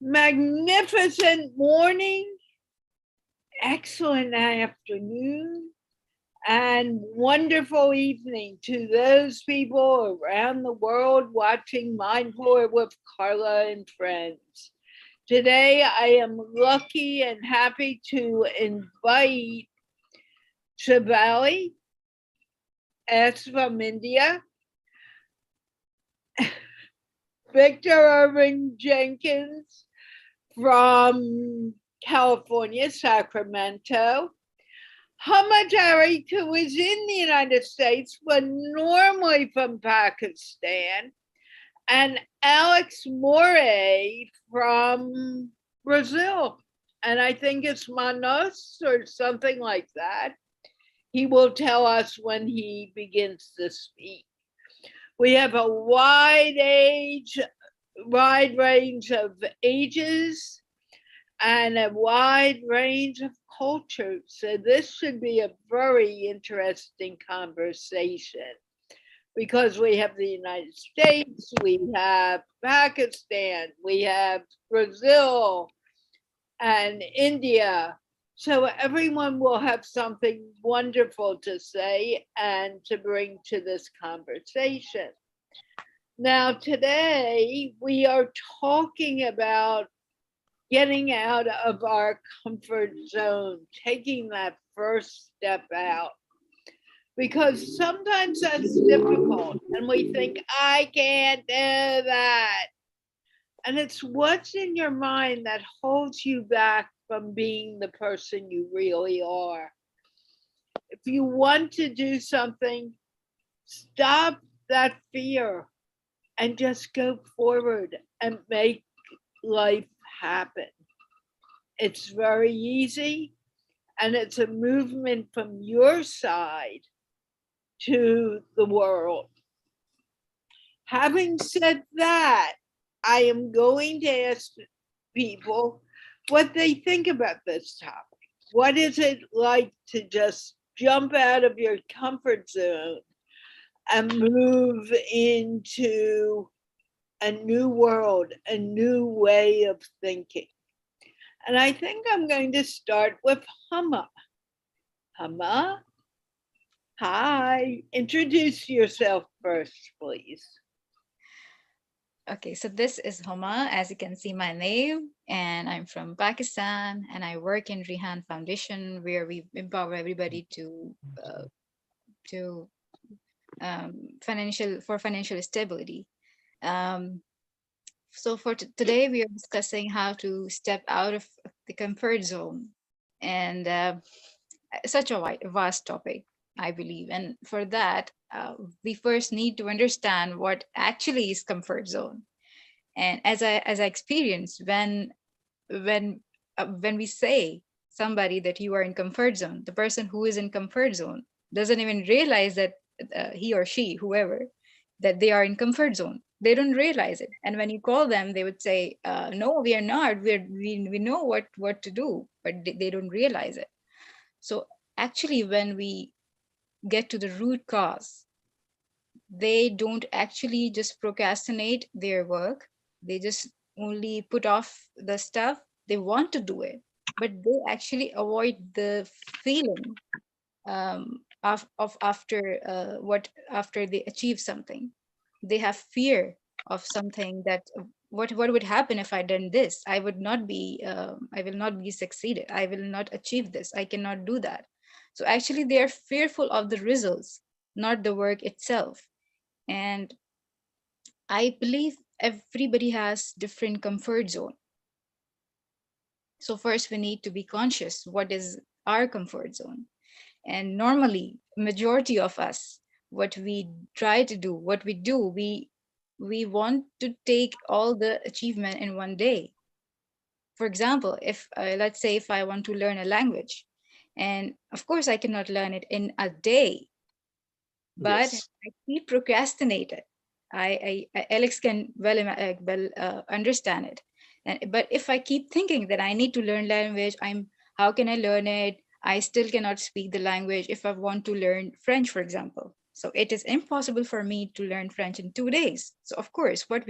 Magnificent morning, excellent afternoon, and wonderful evening to those people around the world watching MindPlore with Carla and Friends. Today, I am lucky and happy to invite Shivali S from India, Victor Irving Jenkins from California, Sacramento, Huma Tariq, who is in the United States, but normally from Pakistan, and Alex Moura from Brazil. And I think it's Manos or something like that. He will tell us when he begins to speak. We have a wide range of ages and a wide range of cultures. So this should be a very interesting conversation because we have the United States, we have Pakistan, we have Brazil and India. So everyone will have something wonderful to say and to bring to this conversation. Now, today we are talking about getting out of our comfort zone, taking that first step out. Because sometimes that's difficult and we think, I can't do that. And it's what's in your mind that holds you back from being the person you really are. If you want to do something, stop that fear and just go forward and make life happen. It's very easy, and it's a movement from your side to the world. Having said that, I am going to ask people what they think about this topic. What is it like to just jump out of your comfort zone and move into a new world, a new way of thinking? And I think I'm going to start with Huma. Huma, hi. Introduce yourself first, please. Okay, so this is Huma, as you can see my name, and I'm from Pakistan, and I work in Rehan Foundation, where we empower everybody to financial stability. Um, so for today, we are discussing how to step out of the comfort zone, and such a vast topic, I believe. And for that, we first need to understand what actually is comfort zone. And as I experienced, when we say somebody that you are in comfort zone, the person who is in comfort zone doesn't even realize that he or she, whoever, that they are in comfort zone. They don't realize it. And when you call them, they would say, no, we are not. We know what to do, but they don't realize it. So actually, when we get to the root cause, they don't actually just procrastinate their work. They just only put off the stuff. They want to do it, but they actually avoid the feeling of after what after they achieve something. They have fear of something, that what would happen if I done this? I would not be I will not be succeeded. I will not achieve this. I cannot do that. So actually they are fearful of the results, not the work itself. And I believe everybody has different comfort zone. So first we need to be conscious what is our comfort zone. And normally majority of us, what we try to do, what we do, we want to take all the achievement in one day. For example, if let's say if I want to learn a language, and of course I cannot learn it in a day, but Yes. I keep procrastinated. Alex can understand it. But if I keep thinking that I need to learn language, how can I learn it? I still cannot speak the language. If I want to learn French, for example, so it is impossible for me to learn French in 2 days. So of course, what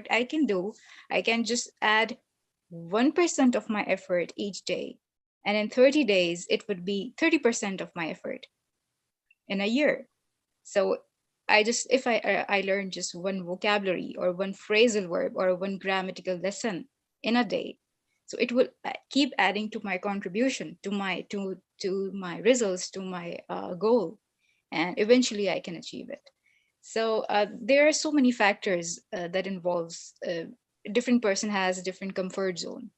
I can do, I can just add 1% of my effort each day. And in 30 days, it would be 30% of my effort in a year. So if I learn just one vocabulary or one phrasal verb or one grammatical lesson in a day, so it will keep adding to my contribution, to my results, to my goal, and eventually I can achieve it. So there are so many factors that involves different person has a different comfort zone.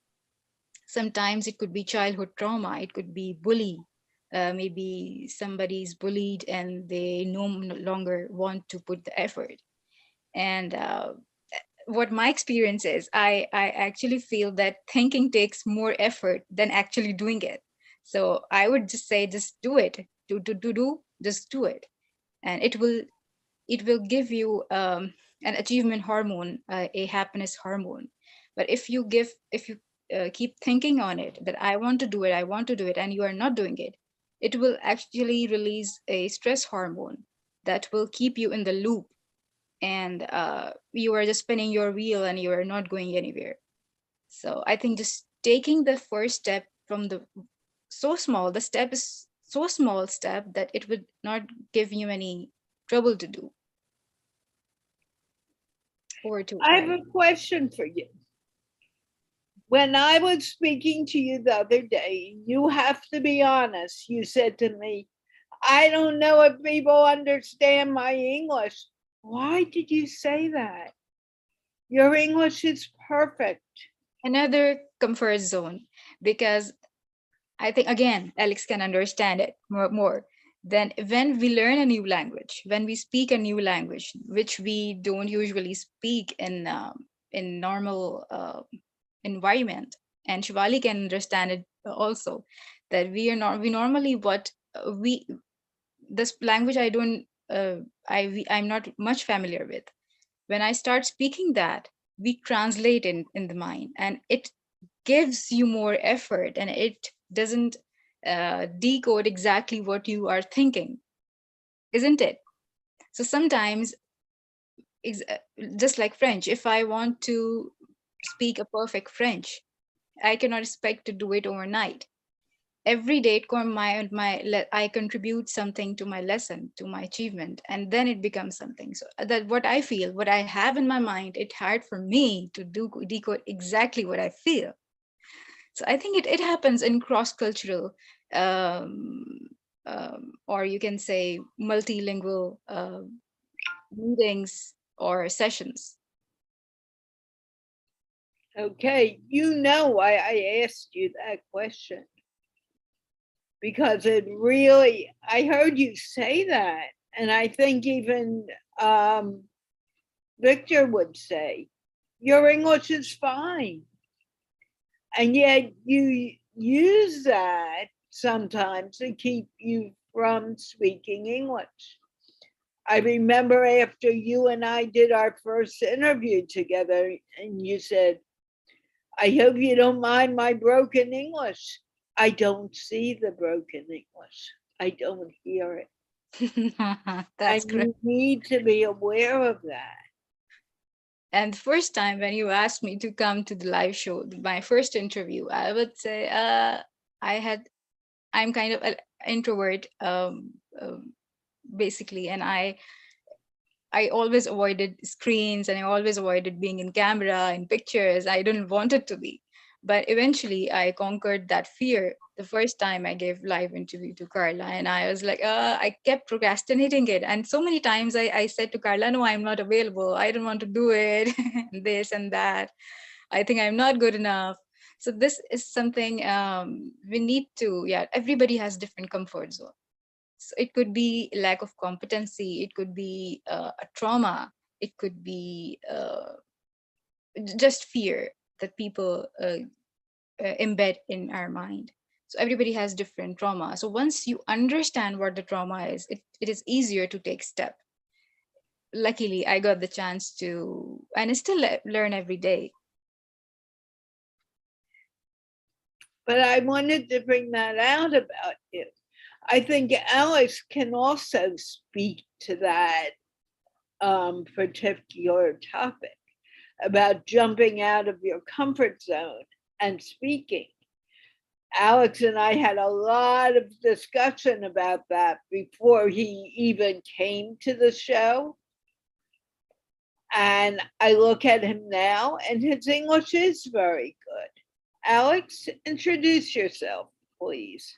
Sometimes it could be childhood trauma, it could be bully. Maybe somebody's bullied and they no longer want to put the effort. And what my experience is, I actually feel that thinking takes more effort than actually doing it. So I would just say, just do it. Just do it. And it will give you an achievement hormone, a happiness hormone. But if you keep thinking on it that I want to do it, I want to do it, and you are not doing it, it will actually release a stress hormone that will keep you in the loop, and you are just spinning your wheel and you are not going anywhere. So I think just taking the first step from the step is so small step that it would not give you any trouble to do. Over to I have Carla. a question for you. When I was speaking to you the other day, you have to be honest. You said to me, I don't know if people understand my English. Why did you say that? Your English is perfect. Another comfort zone, because I think again Alex can understand it more than when we learn a new language, when we speak a new language which we don't usually speak in normal environment. And Shivali can understand it also, that we normally what we this language I don't I'm not much familiar with. When I start speaking that, we translate in the mind, and it gives you more effort, and it doesn't decode exactly what you are thinking, isn't it? So sometimes just like French, if I want to speak a perfect French, I cannot expect to do it overnight. Every day I contribute something to my lesson, to my achievement, and then it becomes something. So that what I feel, what I have in my mind, it's hard for me to decode exactly what I feel. So I think it happens in cross-cultural, um, or you can say multilingual meetings or sessions. Okay, you know why I asked you that question. Because it really, I heard you say that. And I think even Victor would say, your English is fine. And yet you use that sometimes to keep you from speaking English. I remember after you and I did our first interview together, and you said, I hope you don't mind my broken English. I don't see the broken English. I don't hear it. That's And correct. you need to be aware of that. And the first time when you asked me to come to the live show, my first interview, I would say I had I'm kind of an introvert, basically, and I always avoided screens, and I always avoided being in camera and pictures. I didn't want it to be. But eventually I conquered that fear the first time I gave live interview to Carla. And I was like, I kept procrastinating it. And so many times I said to Carla, no, I'm not available. I don't want to do it. This and that. I think I'm not good enough. So this is something we need to, yeah, everybody has different comfort zone. So it could be lack of competency, it could be a trauma, it could be just fear that people embed in our mind. So everybody has different trauma. So once you understand what the trauma is, it is easier to take step. Luckily, I got the chance to, and I still learn every day. But I wanted to bring that out about you. I think Alex can also speak to that particular topic about jumping out of your comfort zone. and speaking. Alex and I had a lot of discussion about that before he even came to the show. And I look at him now, and his English is very good. Alex, introduce yourself, please.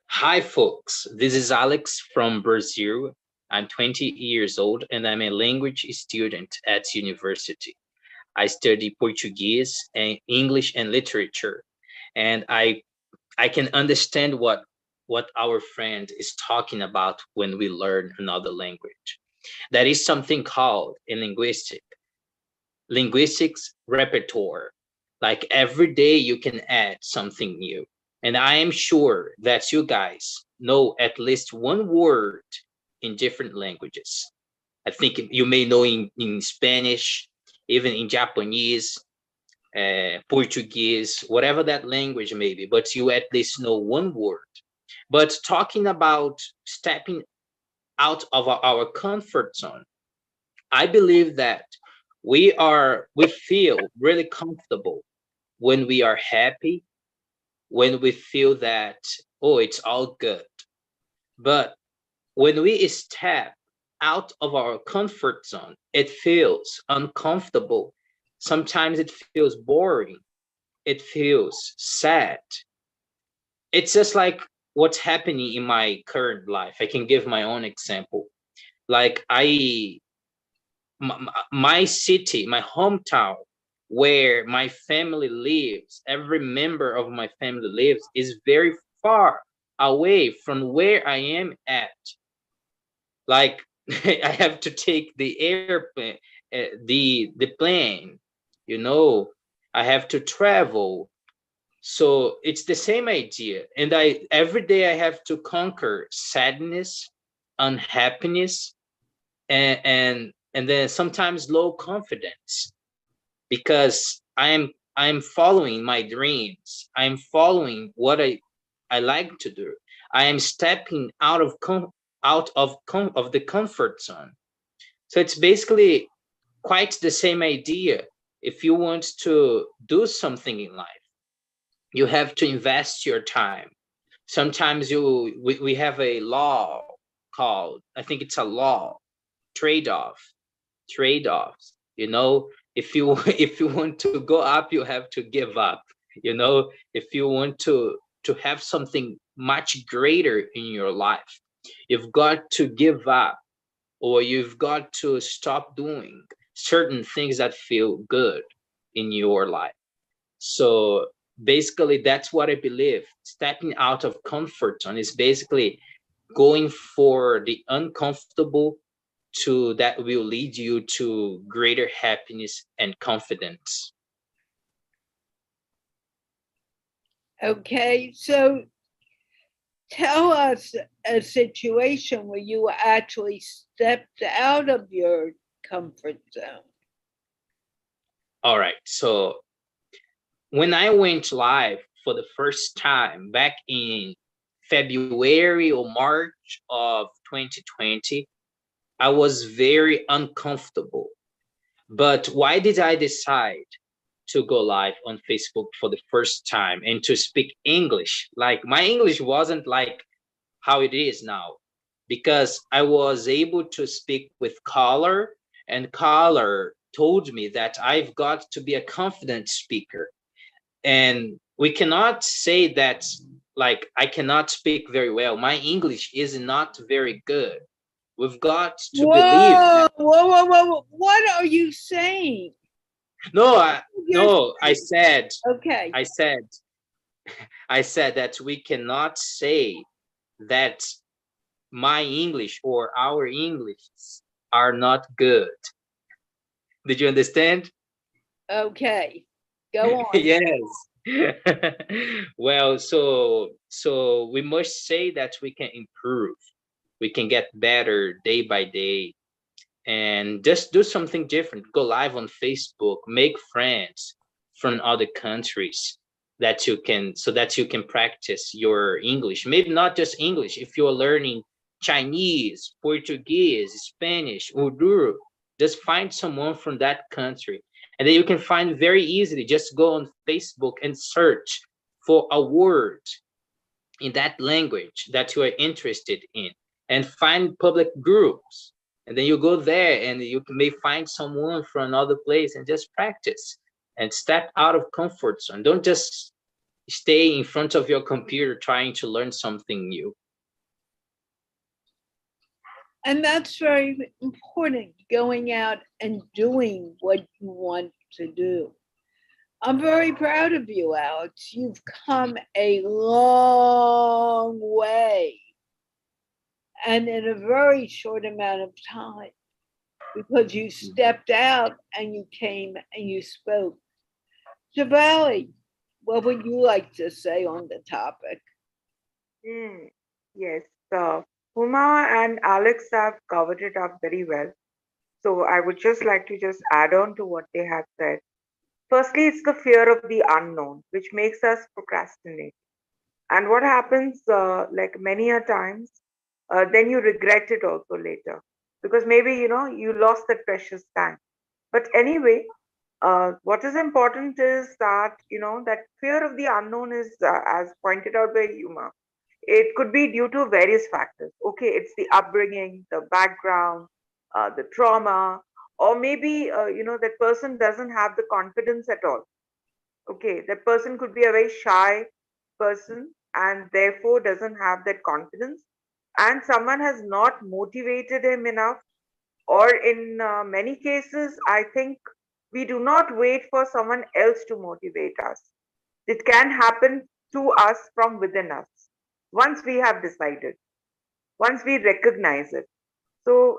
Hi, folks. This is Alex from Brazil. I'm 20 years old, and I'm a language student at university. I study Portuguese and English and literature, and I can understand what our friend is talking about when we learn another language. That is something called in linguistics repertoire. Like every day you can add something new. And I am sure that you guys know at least one word in different languages. I think you may know in Spanish, even in Japanese, Portuguese, whatever that language may be, but you at least know one word. But talking about stepping out of our comfort zone, I believe that we feel really comfortable when we are happy, when we feel that, oh, it's all good. But when we step out of our comfort zone, it feels uncomfortable. Sometimes it feels boring. It feels sad. It's just like what's happening in my current life. I can give my own example. Like my city, my hometown, where my family lives, every member of my family lives, is very far away from where I am at. Like I have to take the airplane, the plane, you know, I have to travel. So it's the same idea. And I every day I have to conquer sadness, unhappiness, and then sometimes low confidence because I'm following my dreams. I'm following what I like to do. I am stepping out of the comfort zone. So it's basically quite the same idea. If you want to do something in life, you have to invest your time. Sometimes we have a law called, I think it's a law, trade-off, trade-offs. You know, if you if you want to go up, you have to give up. You know, if you want to have something much greater in your life, you've got to give up, or you've got to stop doing certain things that feel good in your life. So basically, that's what I believe. Stepping out of comfort zone is basically going for the uncomfortable to that will lead you to greater happiness and confidence. Okay, so tell us a situation where you actually stepped out of your comfort zone. All right. So when I went live for the first time back in February or March of 2020, I was very uncomfortable. But why did I decide to go live on Facebook for the first time and to speak English? Like my English wasn't like how it is now, because I was able to speak with Carla, and Carla told me that I've got to be a confident speaker. And we cannot say that like I cannot speak very well. My English is not very good. We've got to believe that. Whoa. What are you saying? No, I said, Okay. I said, I said that we cannot say that my English or our English are not good. Did you understand? Okay. Go on. Yes. Well, so we must say that we can improve. We can get better day by day and just do something different. Go live on Facebook, make friends from other countries that you can so that you can practice your English. Maybe not just English. If you're learning Chinese, Portuguese, Spanish, Urdu, just find someone from that country And then you can find very easily, just go on Facebook and search for a word in that language that you are interested in, and find public groups. And then you go there and you may find someone from another place and just practice and step out of comfort zone. Don't just stay in front of your computer trying to learn something new. And that's very important, going out and doing what you want to do. I'm very proud of you, Alex. You've come a long way, and in a very short amount of time, because you stepped out and you came and you spoke. Javali, what would you like to say on the topic? Yes, Huma and Alex have covered it up very well. So I would just like to just add on to what they have said. Firstly, it's the fear of the unknown, which makes us procrastinate. And what happens, like many a times, then you regret it also later, because maybe you lost that precious time. But anyway, what is important is that that fear of the unknown is, as pointed out by Huma, it could be due to various factors. Okay, it's the upbringing, the background, the trauma, or maybe that person doesn't have the confidence at all. Okay, that person could be a very shy person and therefore doesn't have that confidence, and someone has not motivated him enough, or in many cases, I think we do not wait for someone else to motivate us. It can happen to us from within us once we have decided, once we recognize it. So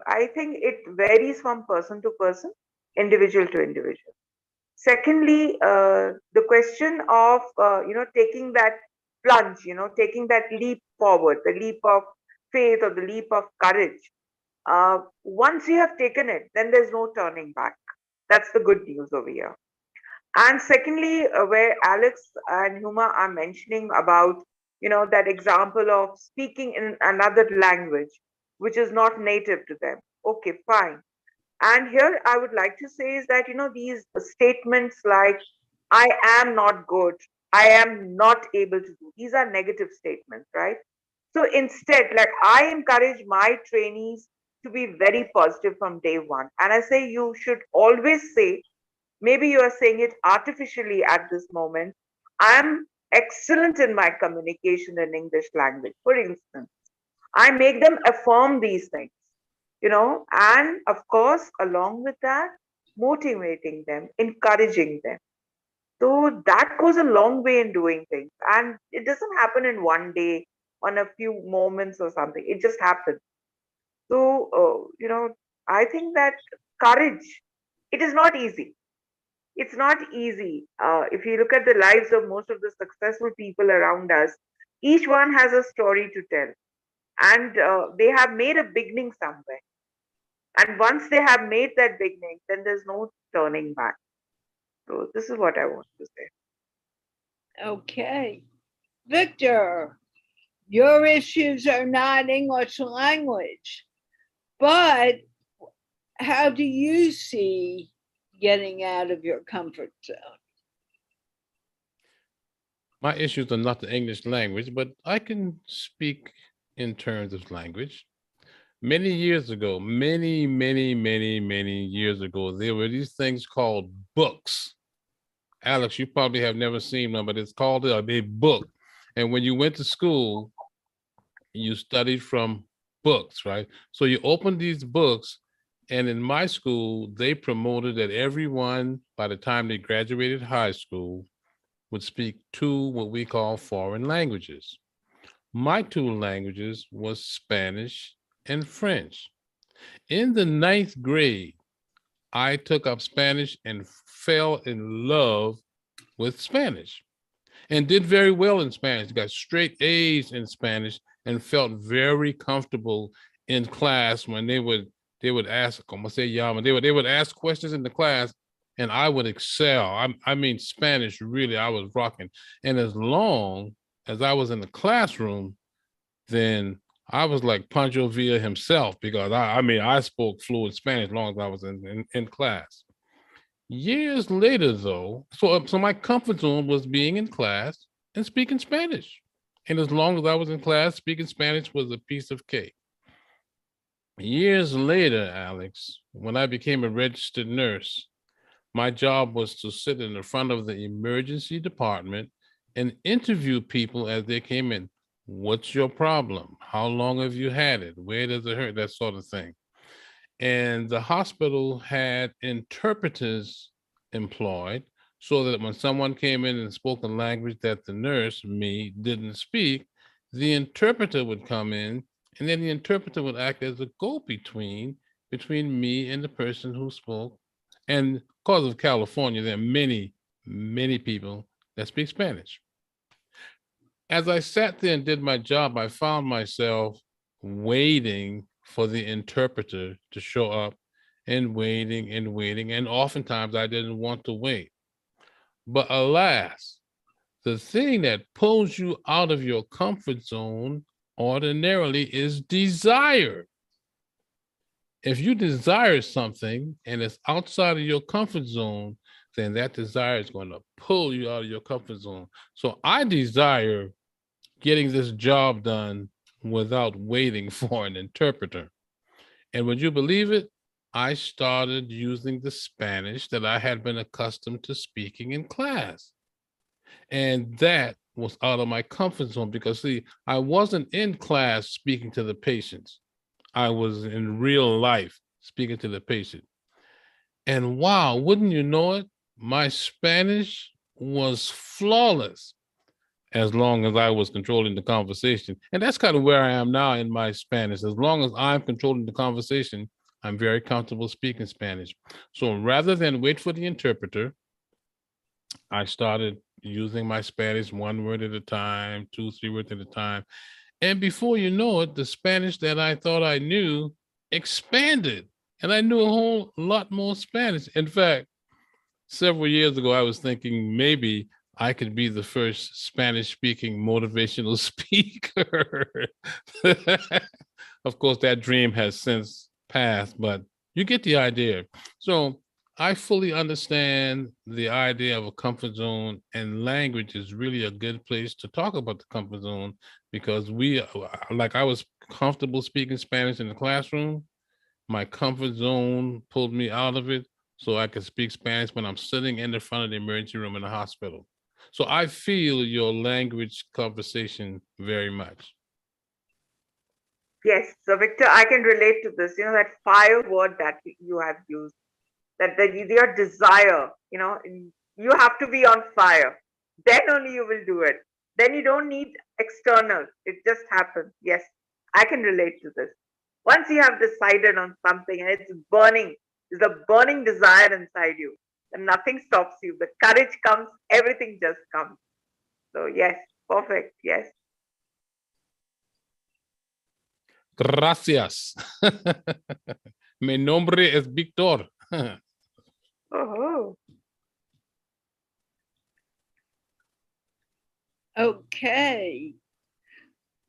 I think it varies from person to person, individual to individual. Secondly, the question of taking that plunge, taking that leap forward, the leap of faith or the leap of courage. Once you have taken it, then there's no turning back. That's the good news over here. And secondly, where Alex and Huma are mentioning about, that example of speaking in another language, which is not native to them. Okay, fine. And here I would like to say is that, these statements like, I am not good, I am not able to do, these are negative statements, right? So instead, like, I encourage my trainees to be very positive from day one. And I say, you should always say, maybe you are saying it artificially at this moment, I'm excellent in my communication in English language, for instance. I make them affirm these things, and of course, along with that, motivating them, encouraging them. So that goes a long way in doing things. And it doesn't happen in one day, on a few moments or something. It just happens. So, I think that courage, it is not easy. It's not easy. If you look at the lives of most of the successful people around us, each one has a story to tell. And they have made a beginning somewhere. And once they have made that beginning, then there's no turning back. So this is what I want to say. Okay. Victor, your issues are not English language, but how do you see getting out of your comfort zone? My issues are not the English language, but I can speak in terms of language. Many years ago, many years ago, there were these things called books. Alex, you probably have never seen one, but it's called a book. And when you went to school, you studied from books, right? So you opened these books, and in my school, they promoted that everyone, by the time they graduated high school, would speak two what we call foreign languages. My two languages was Spanish and French. In the 9th grade, I took up Spanish and fell in love with Spanish and did very well in Spanish, got straight A's in Spanish, and felt very comfortable in class when they would ask, como se llama, they would ask questions in the class, and I would excel. I mean, Spanish, really, I was rocking. And as long as I was in the classroom, then I was like Pancho Villa himself, because I spoke fluent Spanish as long as I was in class. Years later, though, so my comfort zone was being in class and speaking Spanish. And as long as I was in class, speaking Spanish was a piece of cake. Years later, Alex, when I became a registered nurse, my job was to sit in the front of the emergency department and interview people as they came in. What's your problem? How long have you had it? Where does it hurt? That sort of thing. And the hospital had interpreters employed so that when someone came in and spoke a language that the nurse, me, didn't speak, the interpreter would come in, and then the interpreter would act as a go-between between me and the person who spoke. And because of California, there are many, many people that speak Spanish. As I sat there and did my job, I found myself waiting for the interpreter to show up and waiting and waiting. And oftentimes I didn't want to wait. But alas, the thing that pulls you out of your comfort zone ordinarily is desire. If you desire something and it's outside of your comfort zone, then that desire is going to pull you out of your comfort zone. So I desire getting this job done without waiting for an interpreter. And would you believe it? I started using the Spanish that I had been accustomed to speaking in class. And that was out of my comfort zone because, see, I wasn't in class speaking to the patients. I was in real life speaking to the patient. And wow, wouldn't you know it? My Spanish was flawless as long as I was controlling the conversation. And that's kind of where I am now in my Spanish. As long as I'm controlling the conversation, I'm very comfortable speaking Spanish. So rather than wait for the interpreter, I started using my Spanish 1 word at a time, 2, 3 words at a time. And before you know it, the Spanish that I thought I knew expanded. And I knew a whole lot more Spanish. In fact, several years ago, I was thinking maybe I could be the first Spanish-speaking motivational speaker. Of course, that dream has since passed, but you get the idea. So I fully understand the idea of a comfort zone, and language is really a good place to talk about the comfort zone because I was comfortable speaking Spanish in the classroom. My comfort zone pulled me out of it so I could speak Spanish when I'm sitting in the front of the emergency room in the hospital. So I feel your language conversation very much. Yes. So Victor, I can relate to this. That fire word that you have used, that your desire, you have to be on fire. Then only you will do it. Then you don't need external. It just happens. Yes, I can relate to this. Once you have decided on something and it's burning, there's a burning desire inside you, and nothing stops you. The courage comes, everything just comes. So yes, perfect. Yes. Gracias. Mi nombre es Victor. Oh. Okay.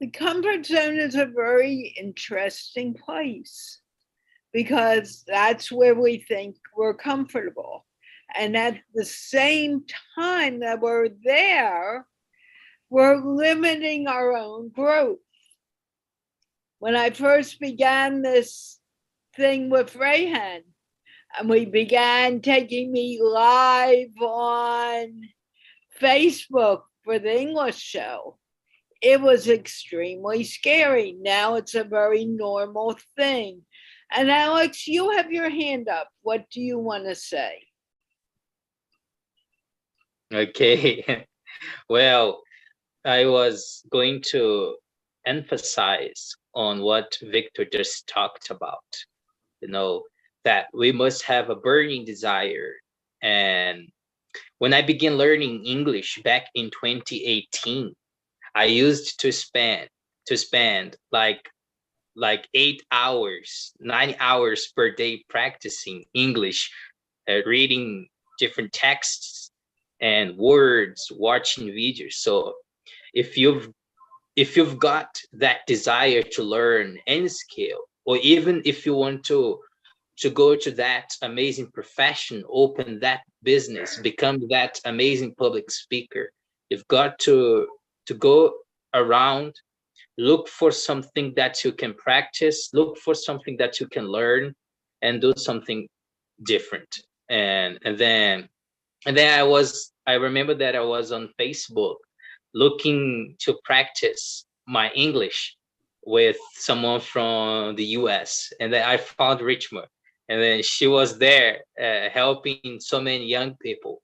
The comfort zone is a very interesting place because that's where we think we're comfortable. And at the same time that we're there, we're limiting our own growth. When I first began this thing with Rehan, and we began taking me live on Facebook for the English show, it was extremely scary. Now it's a very normal thing. And Alex, you have your hand up. What do you want to say? Okay. Well, I was going to emphasize on what Victor just talked about, that we must have a burning desire. And when I began learning English back in 2018, I used to spend like 8 hours, 9 hours per day practicing English, reading different texts and words, watching videos. So if you've got that desire to learn any skill, or even if you want to to go to that amazing profession, open that business, become that amazing public speaker. You've got to go around, look for something that you can practice, look for something that you can learn, and do something different. And then I remember that I was on Facebook looking to practice my English with someone from the US, and then I found Richmond, and then she was there helping so many young people.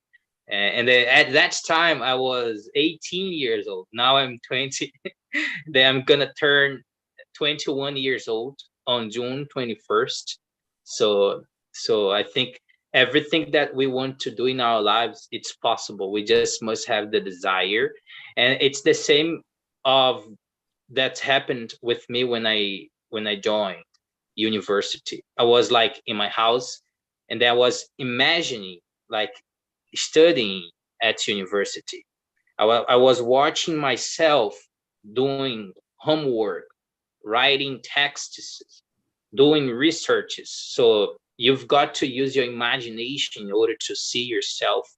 And then at that time I was 18 years old. Now I'm 20. Then I'm gonna turn 21 years old on June 21st. So I think everything that we want to do in our lives, it's possible. We just must have the desire. And it's the same of that happened with me when I joined university. I was like in my house, and I was imagining like studying at university. I was watching myself doing homework, writing texts, doing researches. So you've got to use your imagination in order to see yourself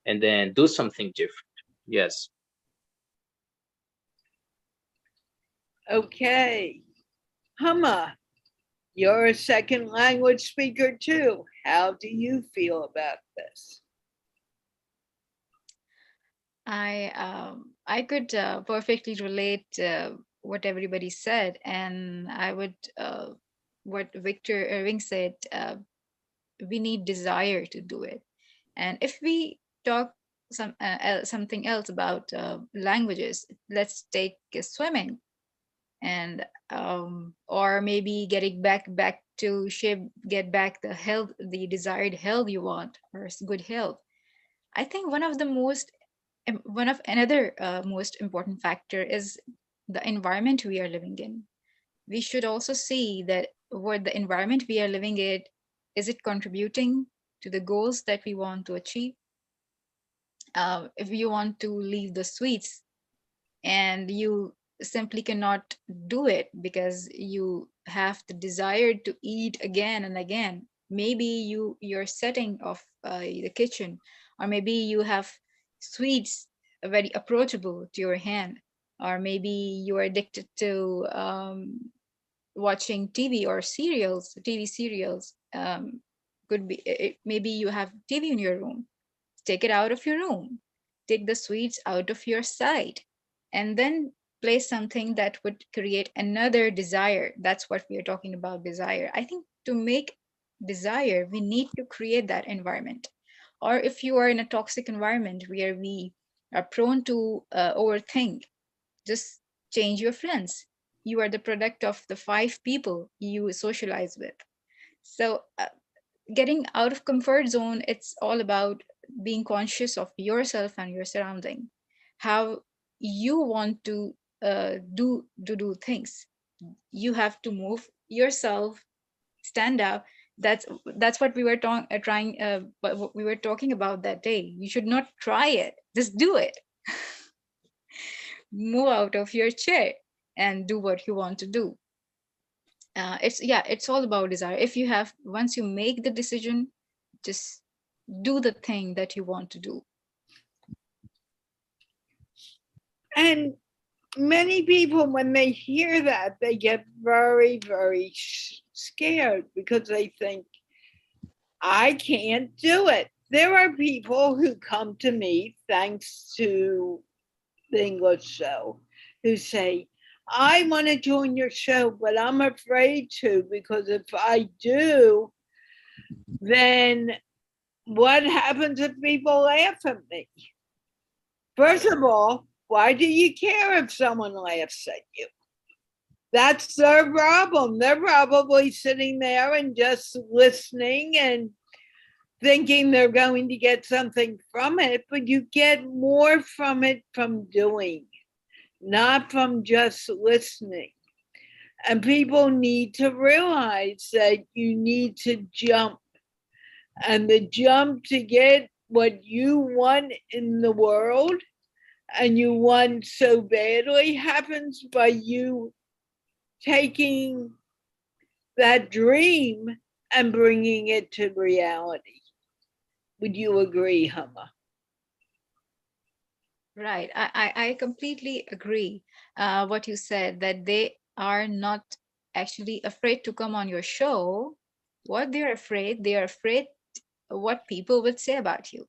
and then do something different. Yes. Okay. Huma, you're a second language speaker too. How do you feel about this? I could perfectly relate what everybody said, and I would what Victor Irving said. We need desire to do it, and if we talk something else about languages, let's take swimming, and or maybe getting back to shape, get back the health, the desired health you want, or good health. I think one of another most important factor is the environment we are living in. We should also see that what the environment we are living in, is it contributing to the goals that we want to achieve? If you want to leave the sweets and you simply cannot do it because you have the desire to eat again and again, maybe your setting of the kitchen, or maybe you have sweets very approachable to your hand, or maybe you are addicted to watching TV serials. Could be maybe you have TV in your room. Take it out of your room, take the sweets out of your sight, and then place something that would create another desire. That's what we are talking about, desire. I think to make desire, we need to create that environment. Or if you are in a toxic environment where we are prone to overthink, just change your friends. You are the product of the 5 people you socialize with. So getting out of comfort zone, it's all about being conscious of yourself and your surrounding, how you want to do things. You have to move yourself, stand up. That's what we were what we were talking about that day. You should not try it, just do it. Move out of your chair and do what you want to do. It's all about desire. If you have, once you make the decision, just do the thing that you want to do. And many people, when they hear that, they get very, very scared because they think, I can't do it. There are people who come to me, thanks to the English show, who say, I want to join your show, but I'm afraid to, because if I do, then what happens if people laugh at me? First of all, why do you care if someone laughs at you? That's their problem. They're probably sitting there and just listening and thinking they're going to get something from it, but you get more from it from doing, not from just listening. And people need to realize that you need to jump. And the jump to get what you want in the world and you want so badly happens by you taking that dream and bringing it to reality. Would you agree, Huma? Right. I completely agree what you said, that they are not actually afraid to come on your show. What they're afraid, they are afraid what people would say about you.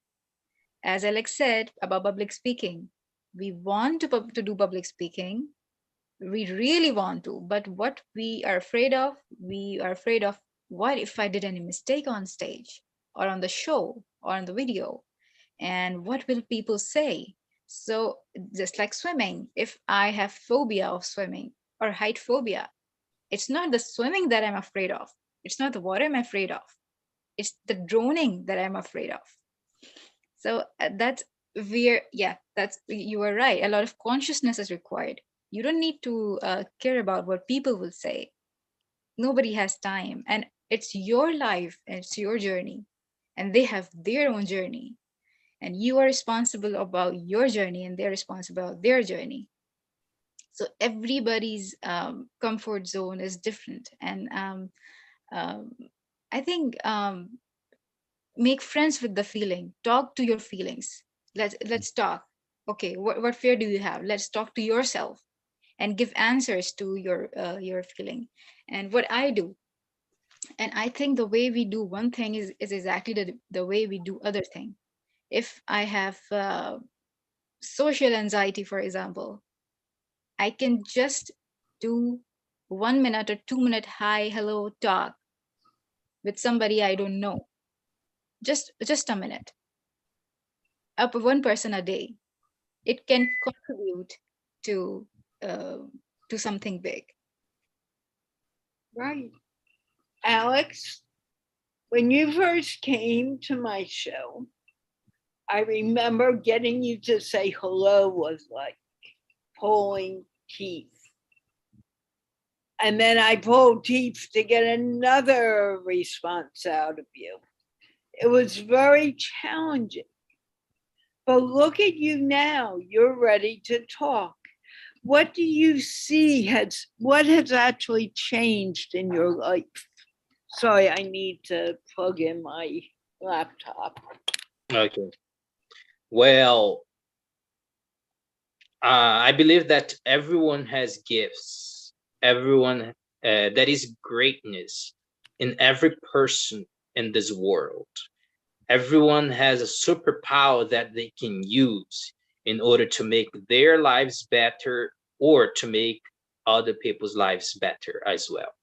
As Alex said about public speaking, we want to do public speaking. We really want to, but what we are afraid of, what if I did any mistake on stage or on the show or on the video? And what will people say? So, just like swimming, if I have phobia of swimming or height phobia, it's not the swimming that I'm afraid of. It's not the water I'm afraid of. It's the droning that I'm afraid of. So that's where, yeah, that's, you are right. A lot of consciousness is required. You don't need to care about what people will say. Nobody has time, and it's your life and it's your journey, and they have their own journey, and you are responsible about your journey, and they're responsible about their journey. So everybody's comfort zone is different, and um, I think make friends with the feeling. Talk to your feelings. Let's talk. Okay, what fear do you have? Let's talk to yourself and give answers to your feeling. And what I do, and I think the way we do one thing is exactly the way we do other thing. If I have social anxiety, for example, I can just do 1 minute or 2 minute hi hello talk with somebody I don't know. Just a minute, up one person a day. It can contribute to uh, to something big. Right. Alex, when you first came to my show, I remember getting you to say hello was like pulling teeth. And then I pulled teeth to get another response out of you. It was very challenging. But look at you now, you're ready to talk. What do you see what has actually changed in your life? Sorry, I need to plug in my laptop. Okay. Well, I believe that everyone has gifts. Everyone, that is greatness in every person in this world. Everyone has a superpower that they can use in order to make their lives better or to make other people's lives better as well.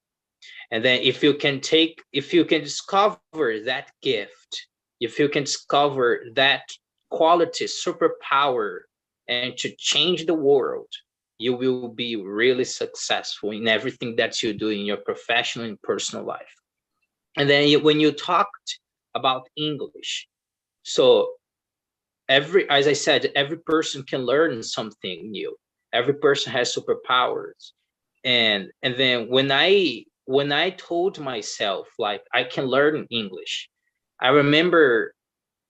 And then if you can discover that gift, if you can discover that quality, superpower, and to change the world, you will be really successful in everything that you do in your professional and personal life. And then when you talked about English, so as I said, every person can learn something new. Every person has superpowers. And then when I told myself like I can learn English, I remember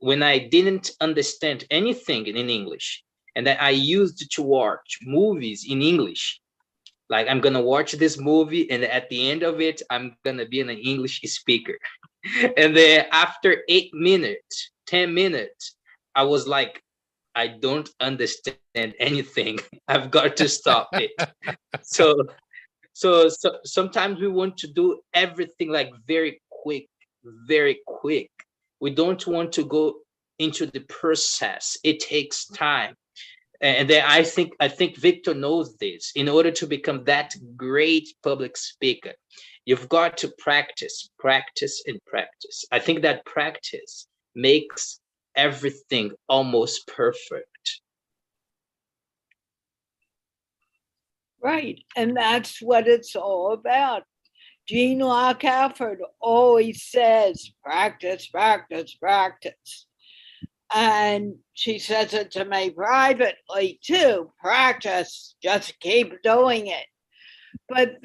when I didn't understand anything in English and that I used to watch movies in English. Like I'm gonna watch this movie and at the end of it, I'm gonna be an English speaker. And then after 8 minutes, 10 minutes, I was like, I don't understand anything. I've got to stop it. So sometimes we want to do everything like very quick, very quick. We don't want to go into the process. It takes time. And then I think Victor knows this. In order to become that great public speaker, you've got to practice, practice, and practice. I think that practice makes everything almost perfect. Right. And that's what it's all about. Jean Locke Alford always says, practice, practice, practice. And she says it to me privately too, practice, just keep doing it. But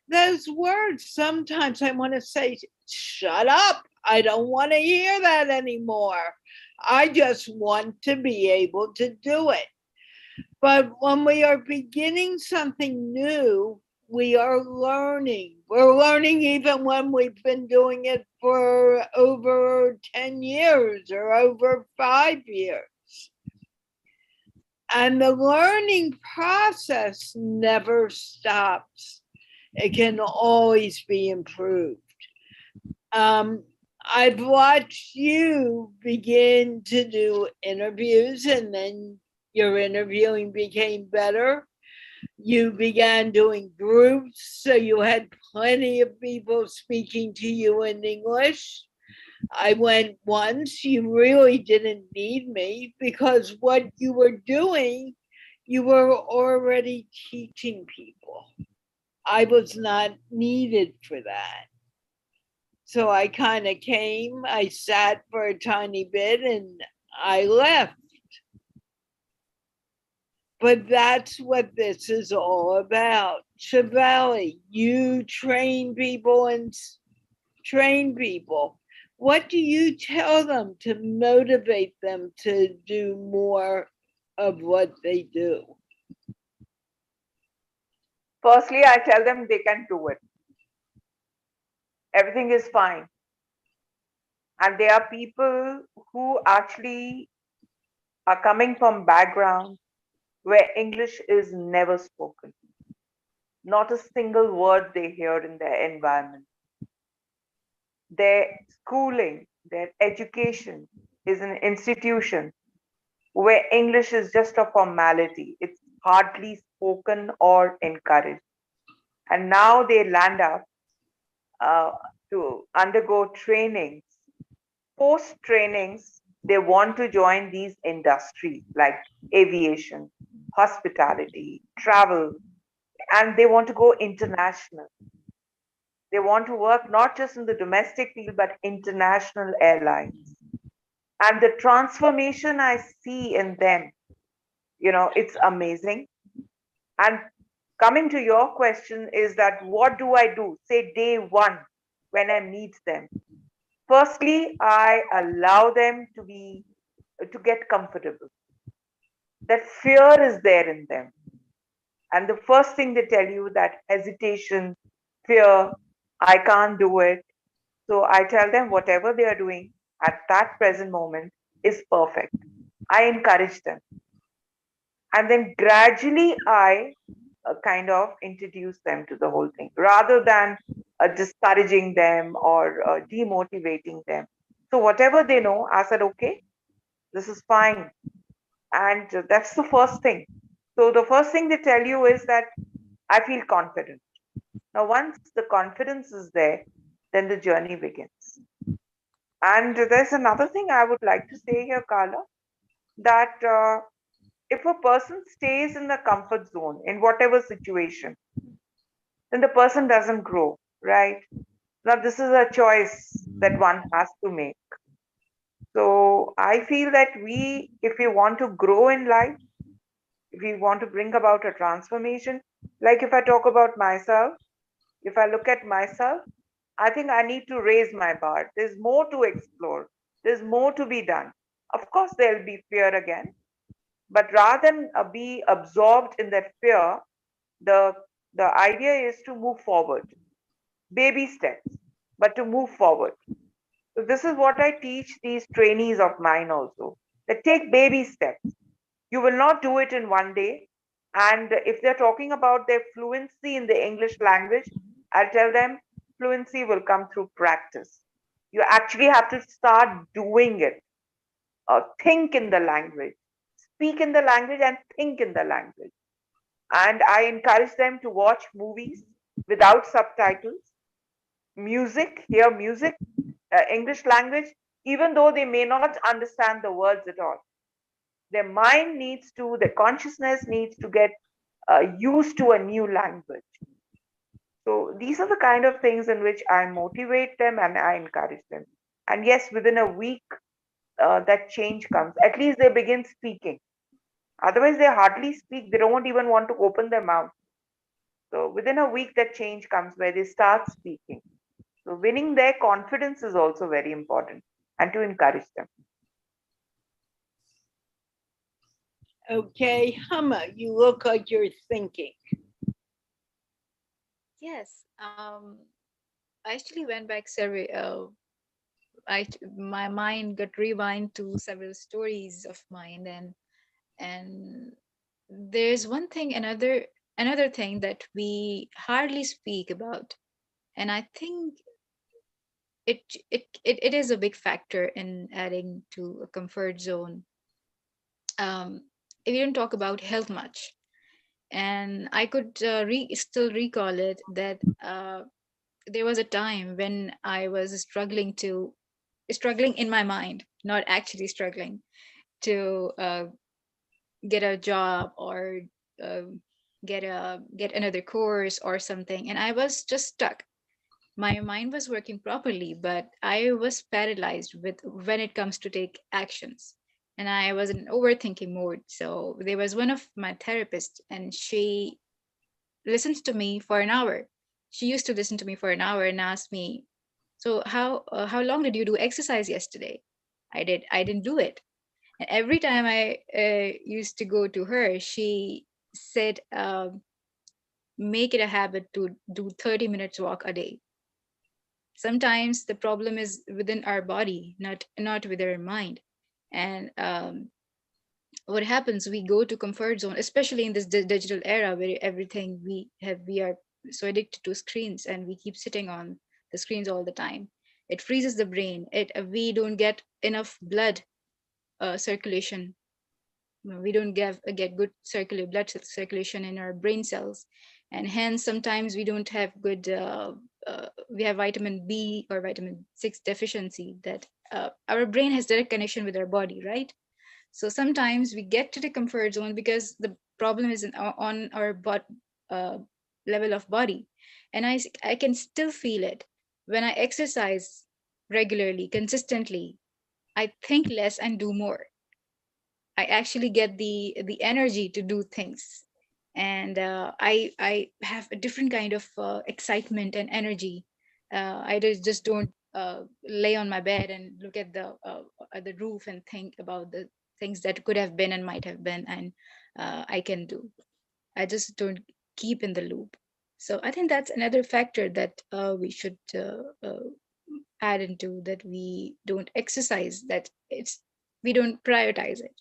those words, sometimes I want to say, shut up. I don't want to hear that anymore. I just want to be able to do it. But when we are beginning something new, we are learning. We're learning even when we've been doing it for over 10 years or over 5 years. And the learning process never stops. It can always be improved. I've watched you begin to do interviews, and then your interviewing became better. You began doing groups, so you had plenty of people speaking to you in English. I went once, you really didn't need me because what you were doing, you were already teaching people. I was not needed for that. So I kind of came, I sat for a tiny bit, and I left. But that's what this is all about. Shivali, you train people and train people. What do you tell them to motivate them to do more of what they do? Firstly, I tell them they can do it. Everything is fine. And there are people who actually are coming from backgrounds where English is never spoken. Not a single word they hear in their environment. Their schooling, their education is an institution where English is just a formality. It's hardly spoken or encouraged. And now they land up to undergo trainings. Post trainings, they want to join these industries like aviation, hospitality, travel, and they want to go international. They want to work not just in the domestic field, but international airlines. And the transformation I see in them, it's amazing. And coming to your question is that what do I do? Say day one when I meet them. Firstly, I allow them to get comfortable. That fear is there in them. And the first thing they tell you that hesitation, fear, I can't do it. So I tell them whatever they are doing at that present moment is perfect. I encourage them. And then gradually I kind of introduce them to the whole thing rather than discouraging them or demotivating them. So whatever they know, I said, okay, this is fine. And that's the first thing. So the first thing they tell you is that I feel confident. Now, once the confidence is there, then the journey begins. And there's another thing I would like to say here, Carla, that if a person stays in the comfort zone in whatever situation, then the person doesn't grow, right? Now, this is a choice that one has to make. So I feel that if we want to grow in life, if we want to bring about a transformation, like if I talk about myself, if I look at myself, I think I need to raise my bar. There's more to explore. There's more to be done. Of course, there'll be fear again, but rather than be absorbed in that fear, the idea is to move forward, baby steps, but to move forward. So this is what I teach these trainees of mine also. That take baby steps. You will not do it in one day. And if they're talking about their fluency in the English language, I'll tell them fluency will come through practice. You actually have to start doing it. Think in the language, speak in the language, and think in the language. And I encourage them to watch movies without subtitles, hear music, English language, even though they may not understand the words at all. Their mind needs to, their consciousness needs to get used to a new language. So these are the kind of things in which I motivate them and I encourage them. And yes, within a week, that change comes. At least they begin speaking. Otherwise, they hardly speak. They don't even want to open their mouth. So within a week, that change comes where they start speaking. So winning their confidence is also very important and to encourage them. Okay, Huma, you look like you're thinking. Yes. I actually went back several. My mind got rewind to several stories of mine, and there's one thing, another thing that we hardly speak about, and I think it is a big factor in adding to a comfort zone. Um, we don't talk about health much, and I could still recall it that there was a time when I was struggling in my mind, not actually struggling to get a job or uh, get another course or something, and I was just stuck. My mind was working properly, but I was paralyzed with when it comes to take actions, and I was in overthinking mode. So there was one of my therapists, and she listens to me for an hour. She used to listen to me for an hour and ask me, "So how long did you do exercise yesterday?" I didn't do it. And every time I used to go to her, she said, "Make it a habit to do 30 minutes walk a day." Sometimes the problem is within our body, not with our mind. And what happens, we go to comfort zone, especially in this digital era where everything we are so addicted to screens, and we keep sitting on the screens all the time. It freezes the brain. It We don't get enough blood circulation. We don't get good circulation in our brain cells, and hence sometimes we don't have good we have vitamin B or vitamin 6 deficiency, that our brain has direct connection with our body, right? So sometimes we get to the comfort zone because the problem is on our uh, level of body. And I can still feel it when I exercise regularly, consistently. I think less and do more. I actually get the energy to do things, and I have a different kind of excitement and energy. I just don't lay on my bed and look at the roof and think about the things that could have been and might have been, and I can do. I just don't keep in the loop. So I think that's another factor that we should add into, that we don't exercise, that it's we don't prioritize it.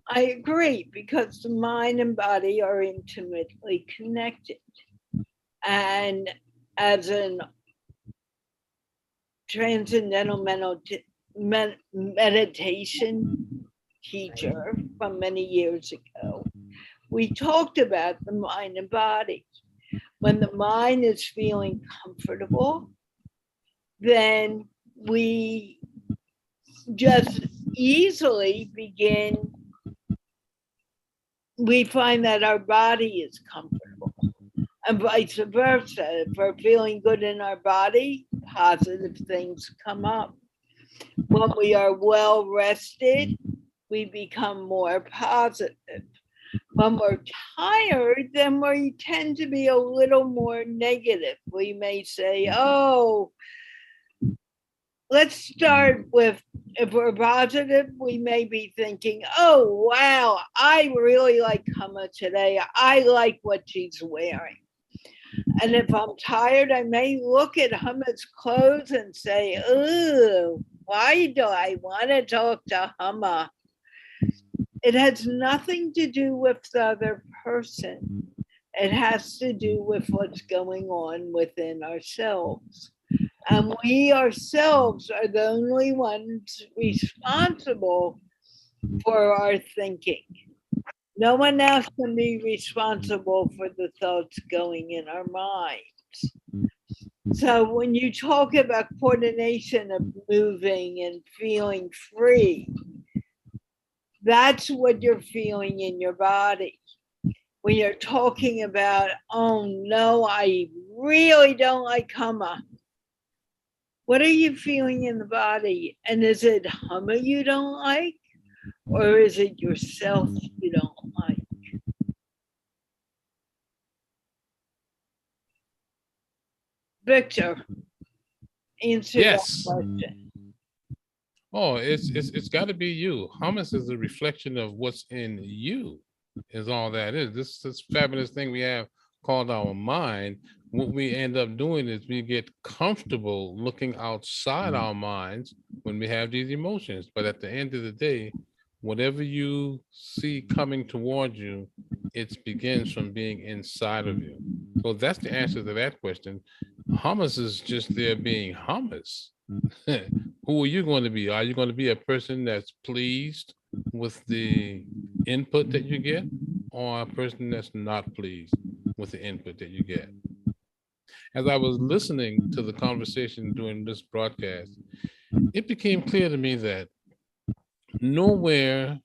I agree, because the mind and body are intimately connected. And as an transcendental meditation teacher from many years ago, we talked about the mind and body. When the mind is feeling comfortable, then we just easily begin, we find that our body is comfortable, and vice versa. If we're feeling good in our body, positive things come up. When we are well rested, we become more positive. When we're tired, then we tend to be a little more negative. We may say, oh, let's start with, if we're positive, we may be thinking, oh, wow, I really like Huma today. I like what she's wearing. And if I'm tired, I may look at Huma's clothes and say, ooh, why do I want to talk to Huma? It has nothing to do with the other person. It has to do with what's going on within ourselves. And we ourselves are the only ones responsible for our thinking. No one else can be responsible for the thoughts going in our minds. So when you talk about coordination of moving and feeling free, that's what you're feeling in your body. When you're talking about, oh no, I really don't like Huma. What are you feeling in the body? And is it Huma you don't like? Or is it yourself you don't like? Victor, answer that Yes. question. Oh, it's got to be you. Hummus is a reflection of what's in you, is all that is. This fabulous thing we have called our mind, what we end up doing is we get comfortable looking outside our minds when we have these emotions. But at the end of the day, whatever you see coming towards you, it begins from being inside of you. So that's the answer to that question. Hummus is just there being hummus. Who are you going to be? Are you going to be a person that's pleased with the input that you get, or a person that's not pleased with the input that you get? As I was listening to the conversation during this broadcast, it became clear to me that nowhere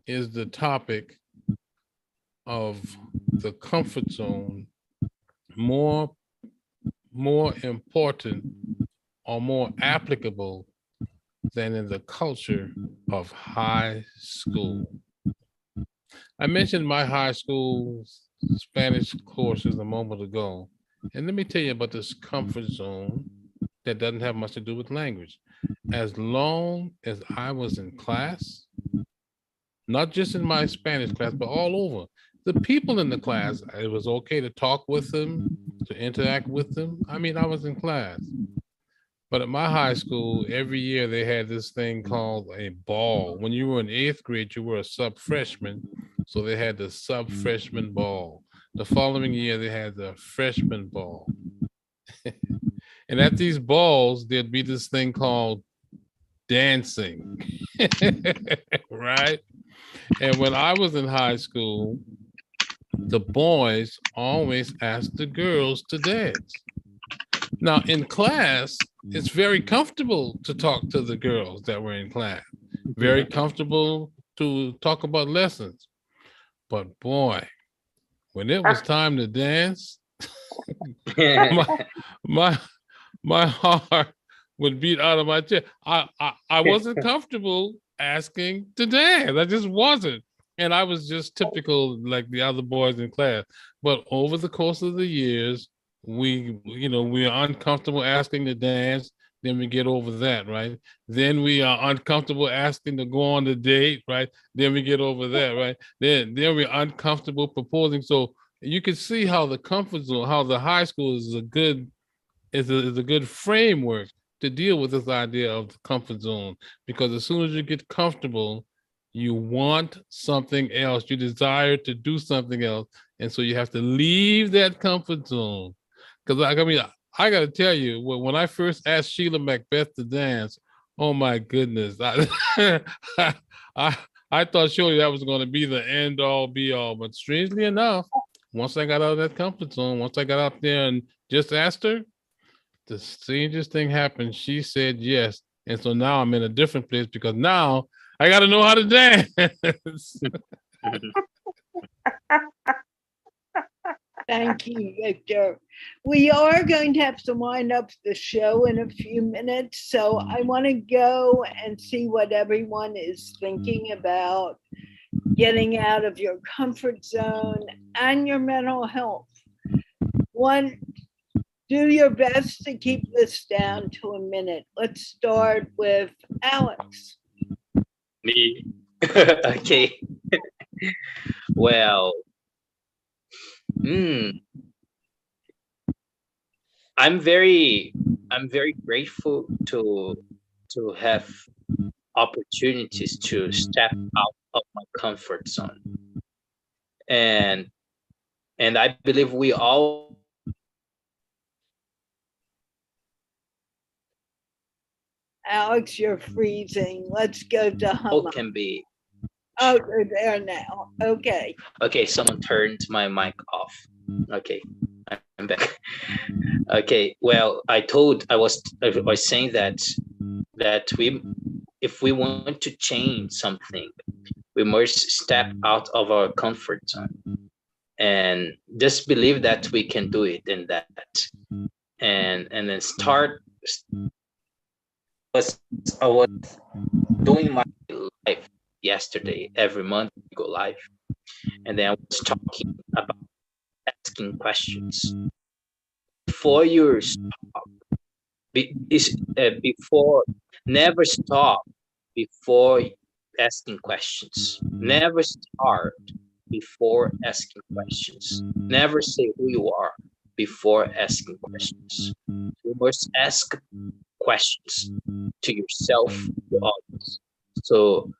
is the topic of the comfort zone more important or more applicable than in the culture of high school. I mentioned my high school Spanish courses a moment ago, and let me tell you about this comfort zone that doesn't have much to do with language. As long as I was in class, not just in my Spanish class, but all over, the people in the class, it was okay to talk with them, to interact with them. I mean, I was in class. But at my high school, every year they had this thing called a ball. When you were in 8th grade, you were a sub-freshman. So they had the sub-freshman ball. The following year, they had the freshman ball. And at these balls, there'd be this thing called dancing, right? And when I was in high school, the boys always asked the girls to dance. Now, in class, it's very comfortable to talk to the girls that were in class, very comfortable to talk about lessons. But boy, when it was time to dance, my heart would beat out of my chest. I wasn't comfortable asking to dance. I just wasn't. And I was just typical like the other boys in class. But over the course of the years, we are uncomfortable asking to dance. Then we get over that, right? Then we are uncomfortable asking to go on the date, right? Then we get over that, right? Then we're uncomfortable proposing. So you can see how the comfort zone, how the high school is a good framework to deal with this idea of the comfort zone. Because as soon as you get comfortable, you want something else. You desire to do something else. And so you have to leave that comfort zone. Because I got to tell you, when I first asked Sheila Macbeth to dance, oh my goodness, I thought surely that was going to be the end all be all. But strangely enough, once I got out of that comfort zone, once I got out there and just asked her, the strangest thing happened. She said yes. And so now I'm in a different place because now I got to know how to dance. Thank you, Victor. We are going to have to wind up the show in a few minutes. So I want to go and see what everyone is thinking about getting out of your comfort zone and your mental health. One, do your best to keep this down to a minute. Let's start with Alex. Me. Okay. Well, I'm very grateful to have opportunities to step out of my comfort zone. And I believe we all Alex, you're freezing. Let's go to Huma. can be. Oh, you're there now. Okay. Okay, someone turned my mic off. Okay, I'm back. Okay, well, I was saying that if we want to change something, we must step out of our comfort zone and just believe that we can do it and that, and then start. I was doing my life yesterday. Every month we go live, and then I was talking about asking questions before you stop. Never stop before asking questions. Never start before asking questions. Never say who you are before asking questions. You must ask questions to yourself, to others, so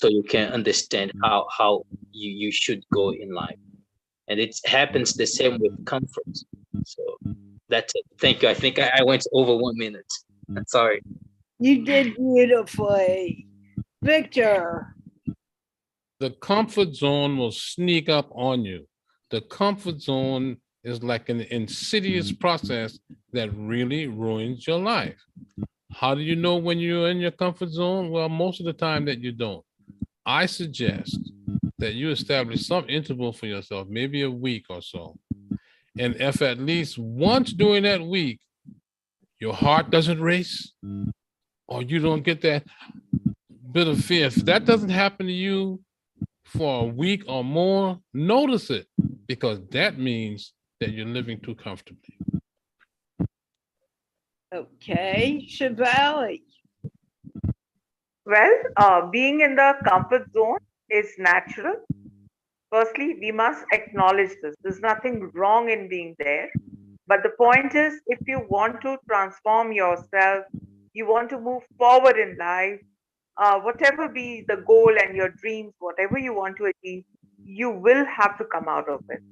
you can understand how you should go in life. And it happens the same with comfort. So that's it. Thank you. I think I went over 1 minute. I'm sorry. You did beautifully. Victor. The comfort zone will sneak up on you. The comfort zone is like an insidious process that really ruins your life. How do you know when you're in your comfort zone? Well, most of the time that you don't. I suggest that you establish some interval for yourself, maybe a week or so. And if at least once during that week, your heart doesn't race, or you don't get that bit of fear, if that doesn't happen to you for a week or more, notice it, because that means that you're living too comfortably. Okay, Shivali. Well, being in the comfort zone is natural. Firstly, we must acknowledge this. There's nothing wrong in being there. But the point is, if you want to transform yourself, you want to move forward in life, whatever be the goal and your dreams, whatever you want to achieve, you will have to come out of it.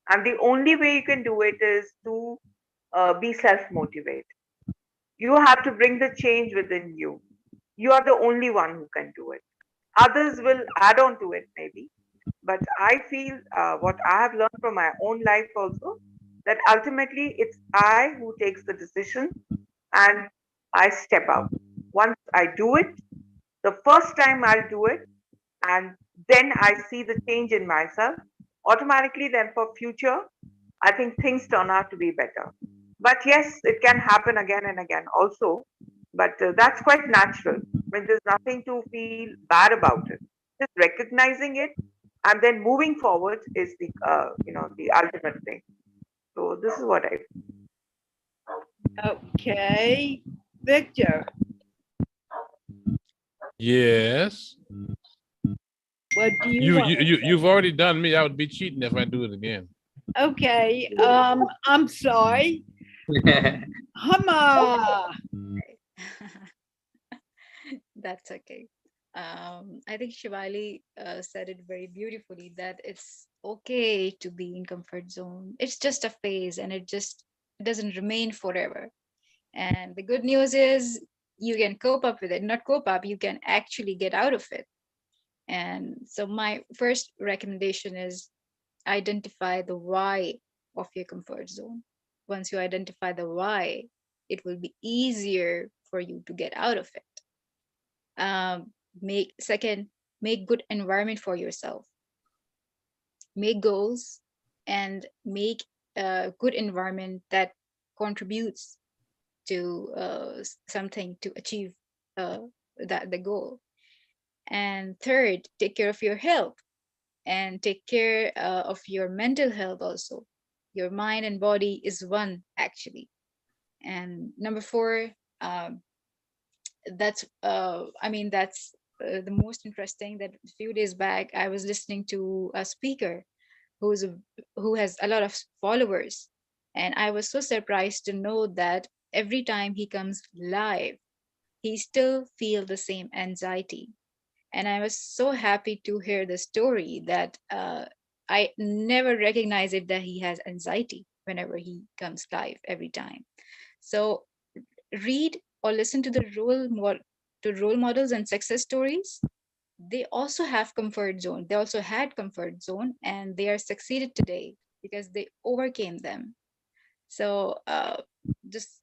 And the only way you can do it is to be self motivated. You have to bring the change within you. You are the only one who can do it. Others will add on to it, maybe. But I feel what I have learned from my own life also, that ultimately it's I who takes the decision and I step out. Once I do it, the first time I'll do it, and then I see the change in myself, automatically then for future, I think things turn out to be better. But yes, it can happen again and again also. But that's quite natural. I mean, there's nothing to feel bad about it. Just recognizing it and then moving forward is the the ultimate thing. So this is what I. Okay, Victor. Yes. What do you want? You've already done me. I would be cheating if I do it again. Okay, I'm sorry. Huma. That's okay. I think Shivali said it very beautifully, that it's okay to be in comfort zone. It's just a phase, and it doesn't remain forever. And the good news is you can cope up with it. Not cope up, you can actually get out of it. And so my first recommendation is identify the why of your comfort zone. Once you identify the why, it will be easier for you to get out of it. Make good environment for yourself. Make goals and make a good environment that contributes to something to achieve the goal. And third, take care of your health and take care of your mental health also. Your mind and body is one, actually. And number four, that's the most interesting, that a few days back I was listening to a speaker who has a lot of followers, and I was so surprised to know that every time he comes live, he still feel the same anxiety. And I was so happy to hear the story that I never recognize it that he has anxiety whenever he comes live every time. So read or listen to the role models and success stories. They also have comfort zone. They also had comfort zone, and they are succeeded today because they overcame them. So just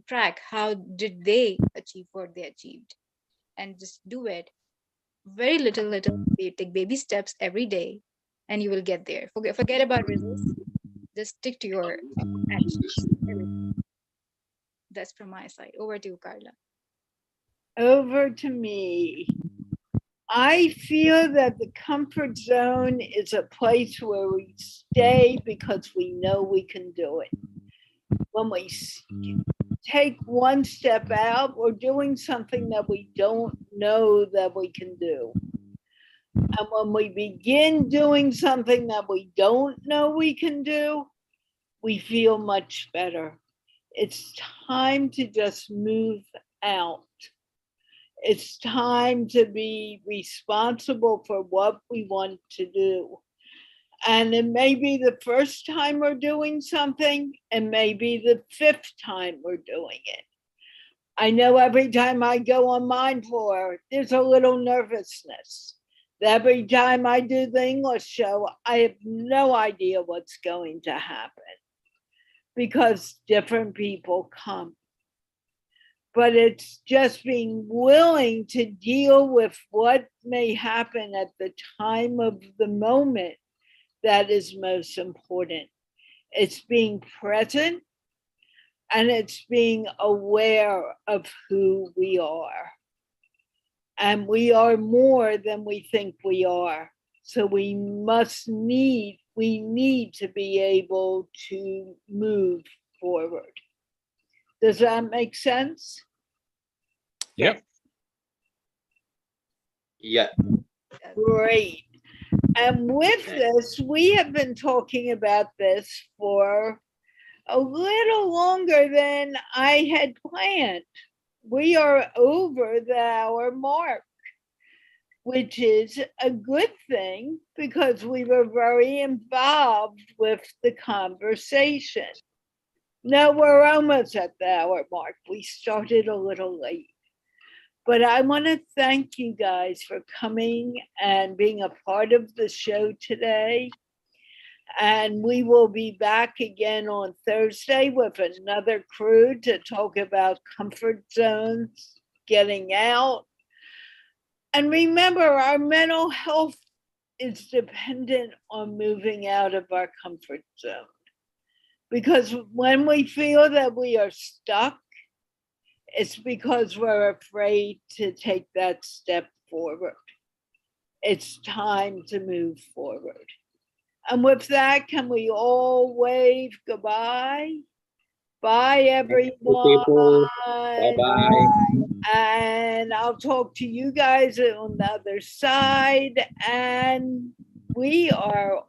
track how did they achieve what they achieved, and just do it very little. Take baby steps every day, and you will get there. Forget about results. Just stick to your actions. That's from my side. Over to you, Carla. Over to me. I feel that the comfort zone is a place where we stay because we know we can do it. When we take one step out, we're doing something that we don't know that we can do. And when we begin doing something that we don't know we can do, we feel much better. It's time to just move out. It's time to be responsible for what we want to do. And it may be the first time we're doing something, and maybe the 5th time we're doing it. I know every time I go on MindPlore, there's a little nervousness. Every time I do the English show, I have no idea what's going to happen because different people come. But it's just being willing to deal with what may happen at the time of the moment that is most important. It's being present, and it's being aware of who we are. And we are more than we think we are. So we need to be able to move forward. Does that make sense? Yep. Yeah. Great. And with this, we have been talking about this for a little longer than I had planned. We are over the hour mark, which is a good thing because we were very involved with the conversation. No, we're almost at the hour mark. We started a little late. But I want to thank you guys for coming and being a part of the show today. And we will be back again on Thursday with another crew to talk about comfort zones, getting out. And remember, our mental health is dependent on moving out of our comfort zone. Because when we feel that we are stuck, it's because we're afraid to take that step forward. It's time to move forward. And with that, can we all wave goodbye? Bye, everyone. Bye-bye. And I'll talk to you guys on the other side. And we are